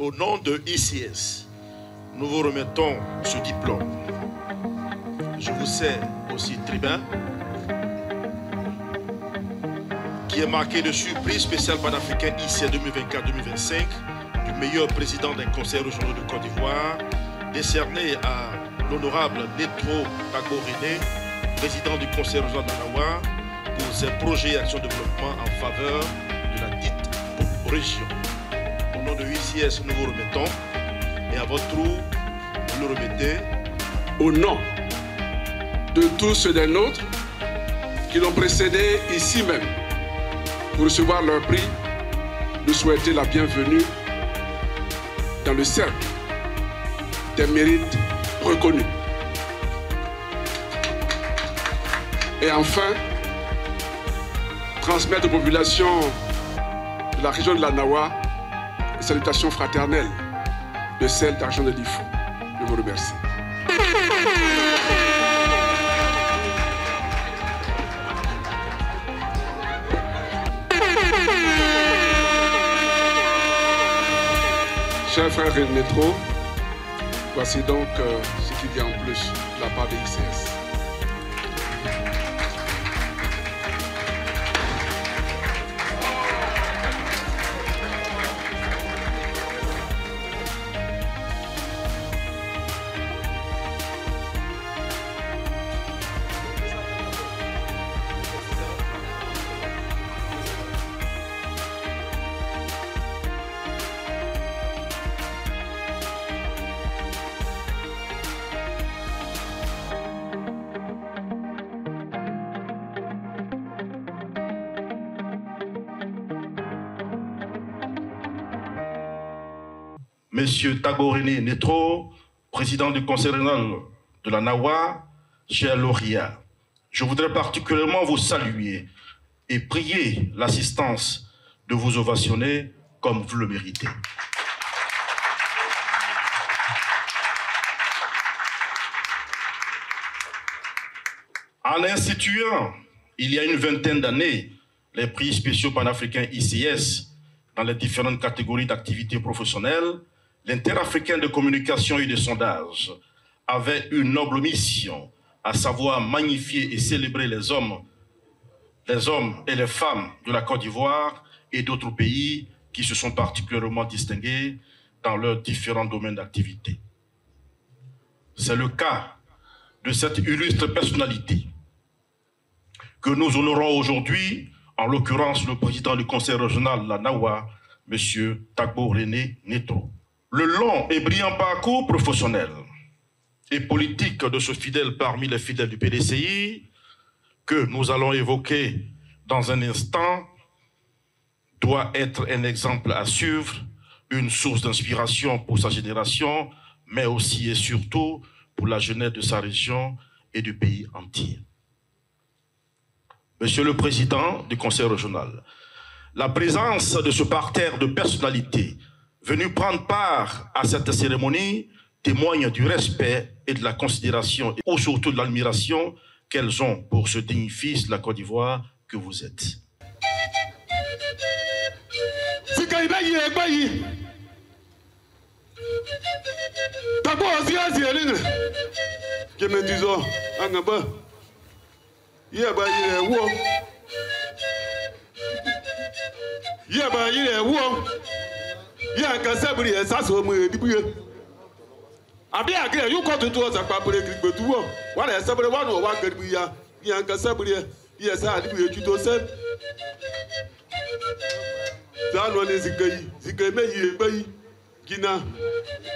Au nom de ICS, nous vous remettons ce diplôme. Je vous sais aussi tribun, qui est marqué dessus prix spécial panafricain ICS 2024-2025 du meilleur président d'un conseil régional de Côte d'Ivoire, décerné à l'honorable Netro Tago-René, président du conseil régional d'Anawa, pour ses projets et actions de développement en faveur de la dite région. Au nom de ICS, nous vous remettons, et à votre tour, vous le remettez. Au nom de tous ceux des nôtres qui l'ont précédé ici même pour recevoir leur prix, nous souhaiter la bienvenue dans le cercle des mérites reconnus. Et enfin, transmettre aux populations de la région de l'Anawa les salutations fraternelles de celles d'Argent de Lifou. Je vous remercie. Chers frères Netro, voici donc ce qui vient en plus de la part de ICS. Monsieur Tago-René Netro, président du conseil régional de l'Anawa, cher lauréat, je voudrais particulièrement vous saluer et prier l'assistance de vous ovationner comme vous le méritez. En instituant, il y a une vingtaine d'années, les prix spéciaux panafricains ICS dans les différentes catégories d'activités professionnelles, l'Interafricain de communication et de sondage avait une noble mission, à savoir magnifier et célébrer les hommes et les femmes de la Côte d'Ivoire et d'autres pays qui se sont particulièrement distingués dans leurs différents domaines d'activité. C'est le cas de cette illustre personnalité que nous honorons aujourd'hui, en l'occurrence le président du conseil régional de l'Anawa, M. Tago-René Netro. Le long et brillant parcours professionnel et politique de ce fidèle parmi les fidèles du PDCI, que nous allons évoquer dans un instant, doit être un exemple à suivre, une source d'inspiration pour sa génération, mais aussi et surtout pour la jeunesse de sa région et du pays entier. Monsieur le Président du Conseil régional, la présence de ce parterre de personnalités venus prendre part à cette cérémonie témoigne du respect et de la considération et surtout de l'admiration qu'elles ont pour ce digne fils de la Côte d'Ivoire que vous êtes. Ya kasabri esaso mu edibuye abi agre yu ko tutu osa papere grigbetuwo wa na esabre wa no wa garibuya ya kasabri ya sa edibuye tuto se za no ne zigai meyi egbeyi kina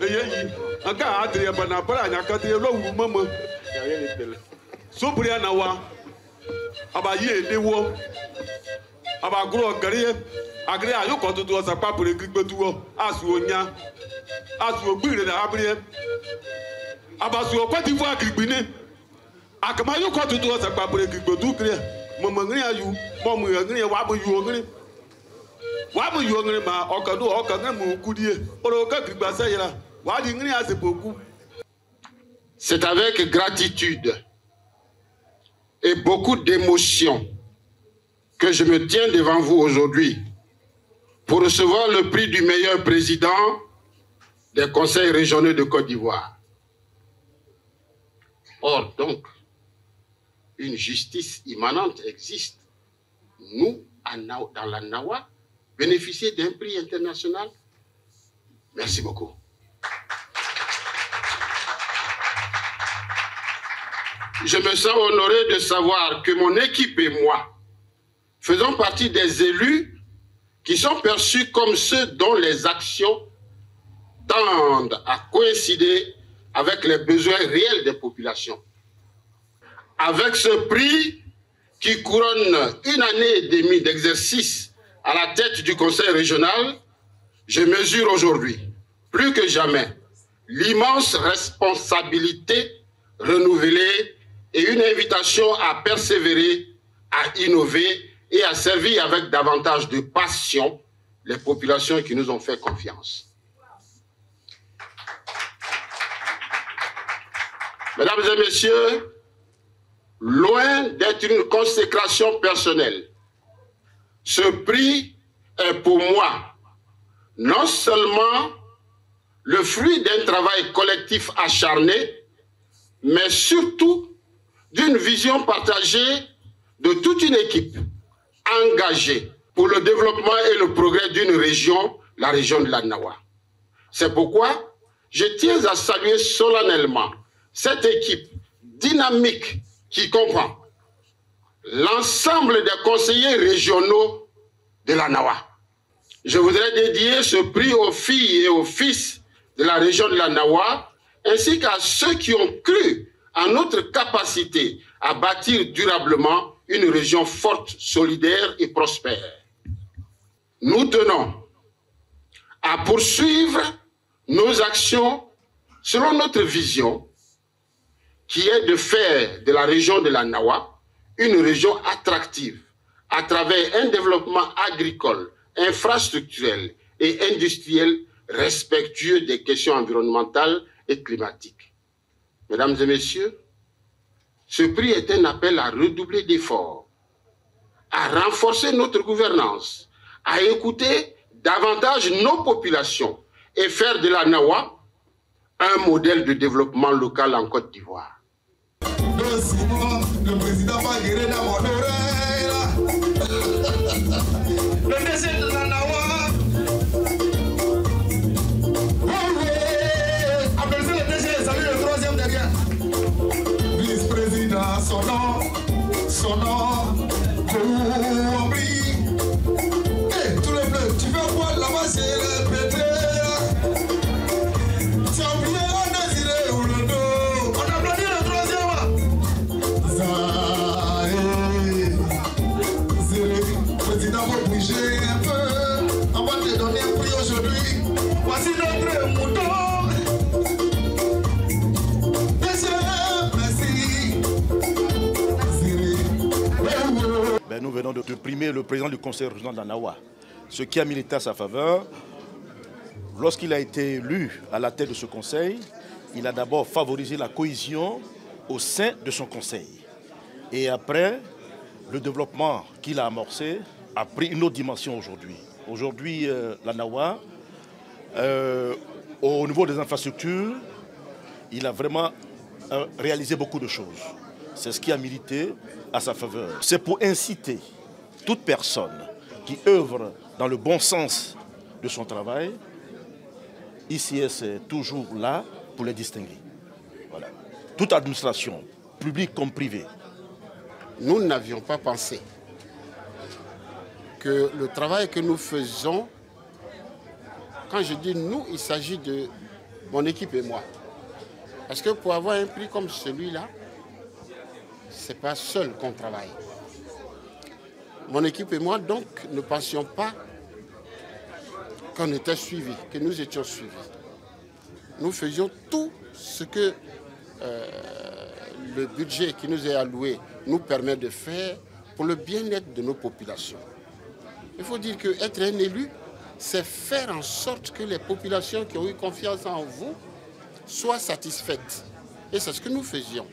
eyeyi aka adre bana para anya ka te lo wu mama sobri na wa abayi edewo abagro gariye agre ayo ko tutu osa papere grigbetuwo asu onya asu ogbire na abriye abasu Côte d'Ivoire grigbine akama yo ko tutu osa papere grigbetu kire momo ngri ayu momo ngri wa bo yu ngri ma okadu okanga mu kudie oro ka grigba sayira wa di ngri ase boku. C'est avec gratitude et beaucoup d'émotion que je me tiens devant vous aujourd'hui pour recevoir le prix du meilleur président des conseils régionaux de Côte d'Ivoire. Or, donc, une justice immanente existe. Nous, dans la Nawa, bénéficier d'un prix international. Merci beaucoup. Je me sens honoré de savoir que mon équipe et moi faisons partie des élus qui sont perçus comme ceux dont les actions tendent à coïncider avec les besoins réels des populations. Avec ce prix qui couronne une année et demie d'exercice à la tête du conseil régional, je mesure aujourd'hui, plus que jamais, l'immense responsabilité renouvelée et une invitation à persévérer, à innover et à servir avec davantage de passion les populations qui nous ont fait confiance. Mesdames et messieurs, loin d'être une consécration personnelle, ce prix est pour moi non seulement le fruit d'un travail collectif acharné, mais surtout d'une vision partagée de toute une équipe engagée pour le développement et le progrès d'une région, la région de la Nawa. C'est pourquoi je tiens à saluer solennellement cette équipe dynamique qui comprend l'ensemble des conseillers régionaux de la Nawa. Je voudrais dédier ce prix aux filles et aux fils de la région de la Nawa, ainsi qu'à ceux qui ont cru en notre capacité à bâtir durablement une région forte, solidaire et prospère. Nous tenons à poursuivre nos actions selon notre vision, qui est de faire de la région de la Nawa une région attractive à travers un développement agricole, infrastructurel et industriel respectueux des questions environnementales et climatiques. Mesdames et messieurs, ce prix est un appel à redoubler d'efforts, à renforcer notre gouvernance, à écouter davantage nos populations et faire de la Nawa un modèle de développement local en Côte d'Ivoire. Le président va guérir dans mon oreille. Le décès de la Nawa. Appelez le décès, salut le troisième derrière. Vice-président, son nom, Kouambri. Hé, tout le bleu, tu veux quoi là-bas, c'est le pété. Tu as oublié un désiré ou le dos. On applaudit le troisième. Président, vous bougez un peu. On va te donner un prix aujourd'hui. Voici notre mouton. Ben, nous venons de primer le président du conseil régional de la Nawa, ce qui a milité à sa faveur. Lorsqu'il a été élu à la tête de ce conseil, il a d'abord favorisé la cohésion au sein de son conseil. Et après, le développement qu'il a amorcé a pris une autre dimension aujourd'hui. Aujourd'hui, la Nawa, au niveau des infrastructures, il a vraiment réalisé beaucoup de choses. C'est ce qui a milité à sa faveur. C'est pour inciter toute personne qui œuvre dans le bon sens de son travail. ICS est toujours là pour les distinguer. Voilà. Toute administration, publique comme privée. Nous n'avions pas pensé que le travail que nous faisons, quand je dis nous, il s'agit de mon équipe et moi. Parce que pour avoir un prix comme celui-là, ce n'est pas seul qu'on travaille. Mon équipe et moi, donc, ne pensions pas qu'on était suivis, que nous étions suivis. Nous faisions tout ce que le budget qui nous est alloué nous permet de faire pour le bien-être de nos populations. Il faut dire qu'être un élu, c'est faire en sorte que les populations qui ont eu confiance en vous soient satisfaites. Et c'est ce que nous faisions.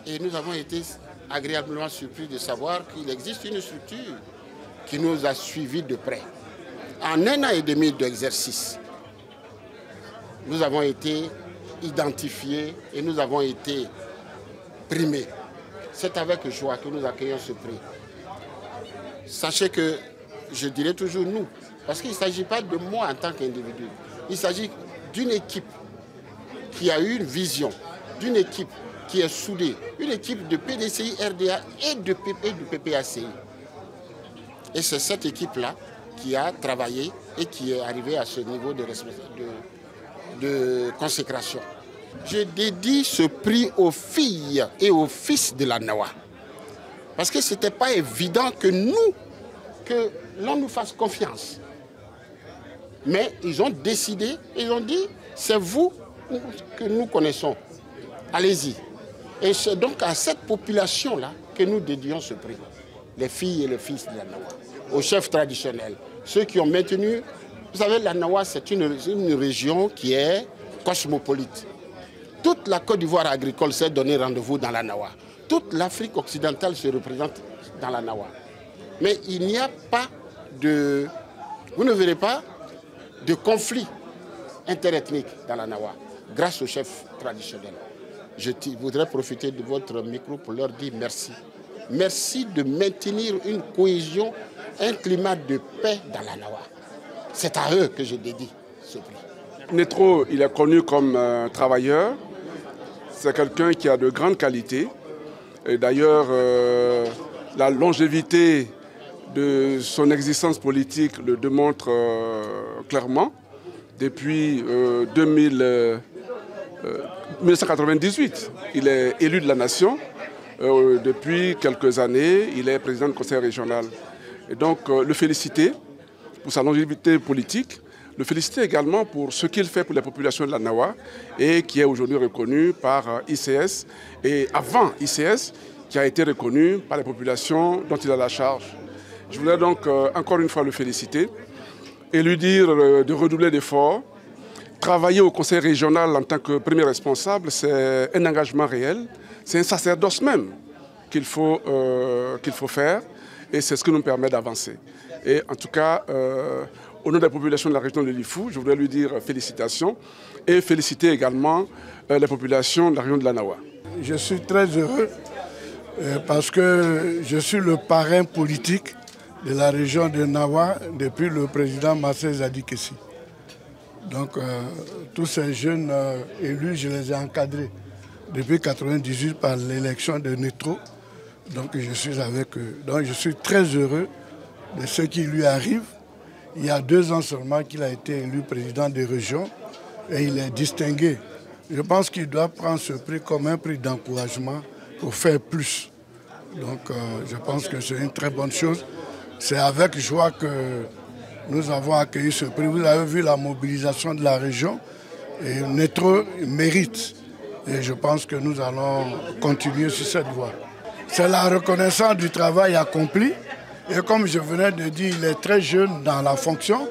Et nous avons été agréablement surpris de savoir qu'il existe une structure qui nous a suivis de près. En 1 an et demi d'exercice, nous avons été identifiés et nous avons été primés. C'est avec joie que nous accueillons ce prix. Sachez que je dirais toujours nous, parce qu'il ne s'agit pas de moi en tant qu'individu. Il s'agit d'une équipe qui a eu une vision, d'une équipe qui est soudée, une équipe de PDCI, RDA et de PPACI. Et c'est cette équipe-là qui a travaillé et qui est arrivée à ce niveau de consécration. Je dédie ce prix aux filles et aux fils de la Nawa. Parce que ce n'était pas évident que l'on nous fasse confiance. Mais ils ont décidé, ils ont dit, c'est vous que nous connaissons. Allez-y. Et c'est donc à cette population-là que nous dédions ce prix. Les filles et les fils de la Nawa. Aux chefs traditionnels. Ceux qui ont maintenu... Vous savez, la Nawa, c'est une région qui est cosmopolite. Toute la Côte d'Ivoire agricole s'est donné rendez-vous dans la Nawa. Toute l'Afrique occidentale se représente dans la Nawa. Mais il n'y a pas de... Vous ne verrez pas de conflit interethnique dans la Nawa, grâce aux chefs traditionnels. Je voudrais profiter de votre micro pour leur dire merci. Merci de maintenir une cohésion, un climat de paix dans la Nawa. C'est à eux que je dédie ce prix. Netro, il est connu comme travailleur. C'est quelqu'un qui a de grandes qualités. Et d'ailleurs, la longévité de son existence politique le démontre clairement. Depuis 1998, il est élu de la nation. Depuis quelques années, il est président du conseil régional. Et donc, le féliciter pour sa longévité politique, le féliciter également pour ce qu'il fait pour la population de la Nawa et qui est aujourd'hui reconnu par ICS et avant ICS, qui a été reconnu par les populations dont il a la charge. Je voudrais donc encore une fois le féliciter et lui dire de redoubler d'efforts. Travailler au conseil régional en tant que premier responsable, c'est un engagement réel, c'est un sacerdoce même qu'il faut faire et c'est ce qui nous permet d'avancer. Et en tout cas, au nom de la population de la région de Lifou, je voudrais lui dire félicitations et féliciter également les populations de la région de la Nawa. Je suis très heureux parce que je suis le parrain politique de la région de Nawa depuis le président Massé Zadikessi. Donc tous ces jeunes élus, je les ai encadrés depuis 1998 par l'élection de Netro. Donc je suis avec eux. Donc je suis très heureux de ce qui lui arrive. Il y a 2 ans seulement qu'il a été élu président des régions et il est distingué. Je pense qu'il doit prendre ce prix comme un prix d'encouragement pour faire plus. Donc je pense que c'est une très bonne chose. C'est avec joie que nous avons accueilli ce prix. Vous avez vu la mobilisation de la région et Netro mérite. Et je pense que nous allons continuer sur cette voie. C'est la reconnaissance du travail accompli. Et comme je venais de dire, il est très jeune dans la fonction,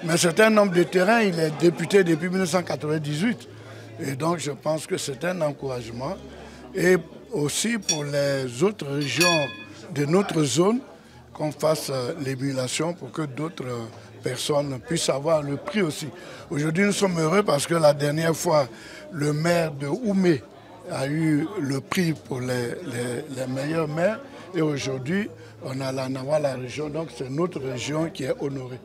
mais c'est un homme de terrain, il est député depuis 1998. Et donc je pense que c'est un encouragement. Et aussi pour les autres régions de notre zone, qu'on fasse l'émulation pour que d'autres personnes puissent avoir le prix aussi. Aujourd'hui, nous sommes heureux parce que la dernière fois, le maire de Oumé a eu le prix pour les meilleurs maires. Et aujourd'hui, on a la Nawa, la région, donc c'est notre région qui est honorée.